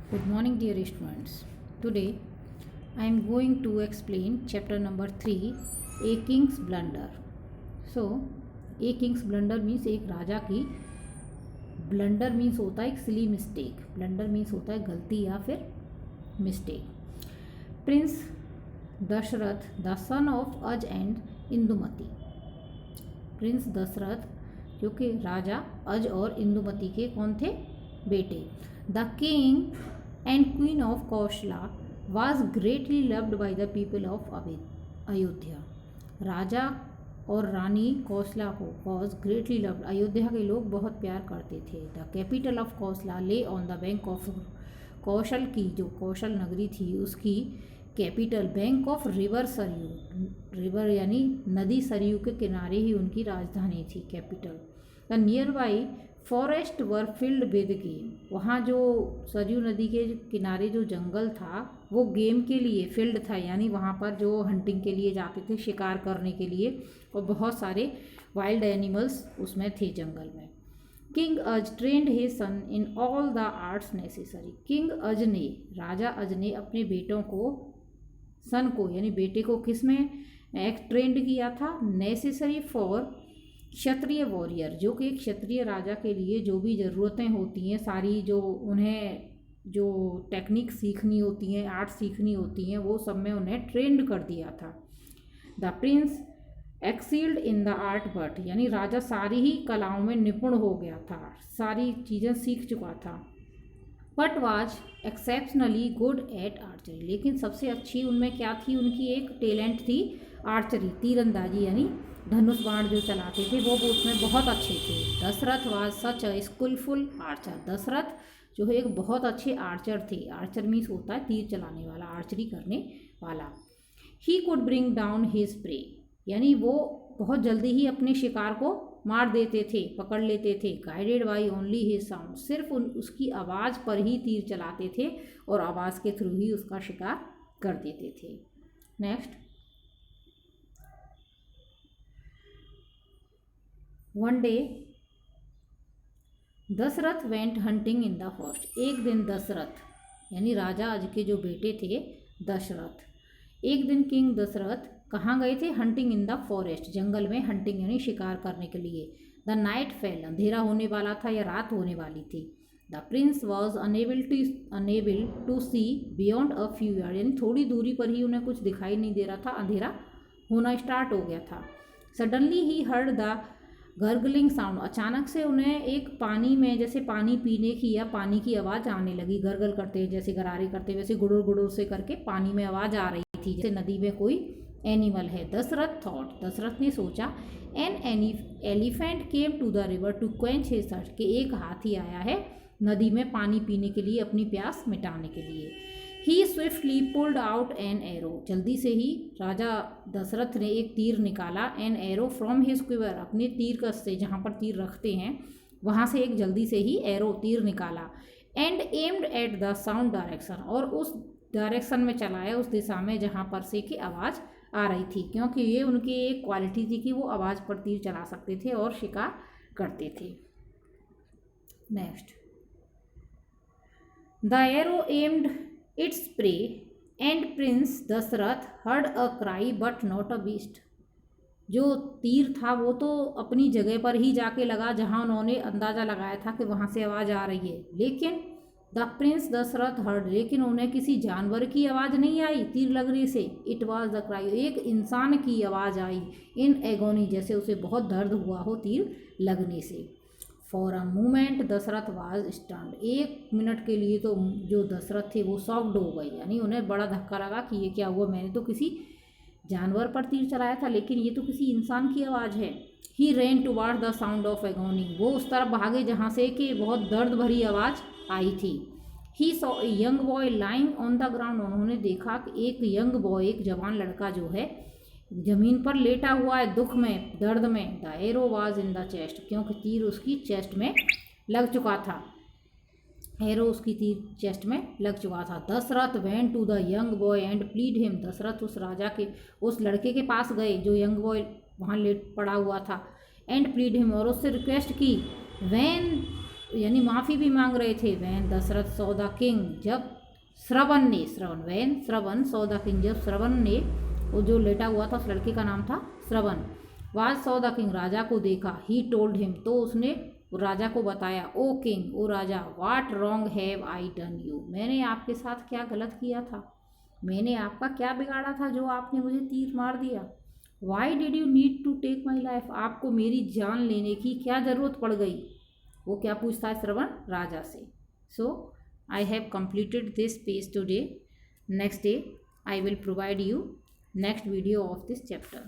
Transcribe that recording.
Good morning, dear students. Today I am going to explain chapter number 3, A King's Blunder. So, A King's Blunder means एक राजा की blunder means होता है एक silly mistake. Blunder means होता है गलती या फिर mistake. Prince Dasharath the son of Aja and Indumati. Prince Dasharath जो कि राजा अज और इंदुमती के कौन थे? बेटे. The king and queen of Kaushala was greatly loved by the people of Ayodhya. राजा और रानी कौशला को वॉज ग्रेटली लव्ड, अयोध्या के लोग बहुत प्यार करते थे. द कैपिटल ऑफ कौशला ले ऑन द बैंक ऑफ, कौशल की जो कौशल नगरी थी उसकी capital bank of river Saryu, river यानी नदी सरयू के किनारे ही उनकी राजधानी थी, capital. The near by forest were filled with game. वहाँ जो सरयू नदी के किनारे जो जंगल था वो गेम के लिए फील्ड था, यानी वहाँ पर जो हंटिंग के लिए जाते थे, शिकार करने के लिए, और बहुत सारे वाइल्ड एनिमल्स उसमें थे जंगल में. King Aj trained his son in all the arts necessary. King Aj ने, राजा अज ने अपने बेटों को, सन को यानी बेटे को किस में ट्रेंड किया था? नेसेसरी फॉर क्षत्रिय वॉरियर, जो कि एक क्षत्रिय राजा के लिए जो भी ज़रूरतें होती हैं, सारी जो उन्हें जो टेक्निक सीखनी होती हैं, आर्ट सीखनी होती हैं, वो सब में उन्हें ट्रेंड कर दिया था. The prince excelled in the art but, यानी राजा सारी ही कलाओं में निपुण हो गया था, सारी चीज़ें सीख चुका था. But was exceptionally good at archery, लेकिन सबसे अच्छी उनमें क्या थी? उनकी एक टैलेंट थी आर्चरी, तीरंदाजी, यानी धनुष बाण जो चलाते थे वो उसमें बहुत अच्छे थे. Dasharath was such a skillful archer. Dasharath जो है एक बहुत अच्छे आर्चर थे. आर्चर मीन्स होता है तीर चलाने वाला, आर्चरी करने वाला. He could bring down his prey, यानी वो बहुत जल्दी ही अपने शिकार को मार देते थे, पकड़ लेते थे. Guided by only his sound, सिर्फ उसकी आवाज़ पर ही तीर चलाते थे और आवाज़ के थ्रू ही उसका शिकार कर देते थे. Next, one day Dasharath went hunting in the forest. एक दिन दशरथ यानी राजा अज के जो बेटे थे दशरथ, एक दिन किंग दशरथ कहाँ गए थे? हंटिंग इन द फॉरेस्ट, जंगल में हंटिंग यानी शिकार करने के लिए. द नाइट फेल, अंधेरा होने वाला था या रात होने वाली थी. The prince was unable to see beyond a few yard, यानी थोड़ी दूरी पर ही उन्हें कुछ दिखाई नहीं दे रहा था, अंधेरा होना स्टार्ट हो गया था. Suddenly he heard the gargling sound, अचानक से उन्हें एक पानी में जैसे पानी पीने की या पानी की आवाज़ आने लगी. गर्गल करते जैसे गरारे करते वैसे गुड़ुर गुड़ुर से करके पानी में आवाज़ आ रही थी, जैसे नदी में कोई एनिमल है. दशरथ थॉट, दशरथ ने सोचा, an elephant came to the river to quench his thirst, कि एक हाथी आया है नदी में पानी पीने के लिए, अपनी प्यास मिटाने के लिए. He swiftly pulled out an arrow, जल्दी से ही राजा दशरथ ने एक तीर निकाला. An arrow from his quiver, अपने तीर कस से, जहाँ पर तीर रखते हैं वहाँ से एक जल्दी से ही एरो तीर निकाला. And aimed at the sound direction, और उस डायरेक्शन में चलाया, उस दिशा में जहाँ पर से कि आवाज़ आ रही थी, क्योंकि ये उनकी एक क्वालिटी थी कि वो आवाज़ पर तीर चला सकते थे और शिकार करते थे. Next, the arrow aimed its prey and prince Dasharath heard a cry but not a beast. जो तीर था वो तो अपनी जगह पर ही जाके लगा जहाँ उन्होंने अंदाज़ा लगाया था कि वहाँ से आवाज़ आ रही है, लेकिन द प्रिंस दशरथ हर्ड, लेकिन उन्हें किसी जानवर की आवाज़ नहीं आई तीर लगने से. इट वॉज द क्राई, एक इंसान की आवाज़ आई. इन एगोनी, जैसे उसे बहुत दर्द हुआ हो तीर लगने से. For a moment Dasharath was stunned, एक मिनट के लिए तो जो दशरथ थे वो शॉक्ड हो गए, यानी उन्हें बड़ा धक्का लगा कि ये क्या हुआ, मैंने तो किसी जानवर पर तीर चलाया था लेकिन ये तो किसी इंसान की आवाज़ है. He ran toward the sound of agony, वो उस तरफ भागे जहाँ से कि बहुत दर्द भरी आवाज़ आई थी. He saw a young boy lying on the ground, उन्होंने देखा कि एक यंग बॉय, एक जवान लड़का जो है जमीन पर लेटा हुआ है दुख में, दर्द में. The arrow was in the chest, क्योंकि तीर उसकी चेस्ट में लग चुका था, एरो उसकी तीर चेस्ट में लग चुका था. Dasharath went to the young boy and pleaded him, Dasharath उस राजा के, उस लड़के के पास गए जो यंग बॉय वहाँ लेट पड़ा हुआ था. एंड प्लीड हिम, और उससे रिक्वेस्ट की. व्हेन यानी माफ़ी भी मांग रहे थे। When Dasharath saw the king, जब श्रवण ने, when Shravan saw the king, जब श्रवण ने, वो जो लेटा हुआ था उस लड़के का नाम था श्रवण, वाज सॉ द किंग, राजा को देखा, ही टोल्ड हिम, तो उसने राजा को बताया, ओ किंग, ओ राजा, what wrong have I done you, मैंने आपके साथ क्या गलत किया था, मैंने आपका क्या बिगाड़ा था जो आपने मुझे तीर मार दिया। Why did you need to take my life, आपको मेरी जान लेने की क्या ज़रूरत पड़ गई। वो क्या पूछता है श्रवण राजा से। So I have completed this page today. Next day I will provide you next video of this chapter.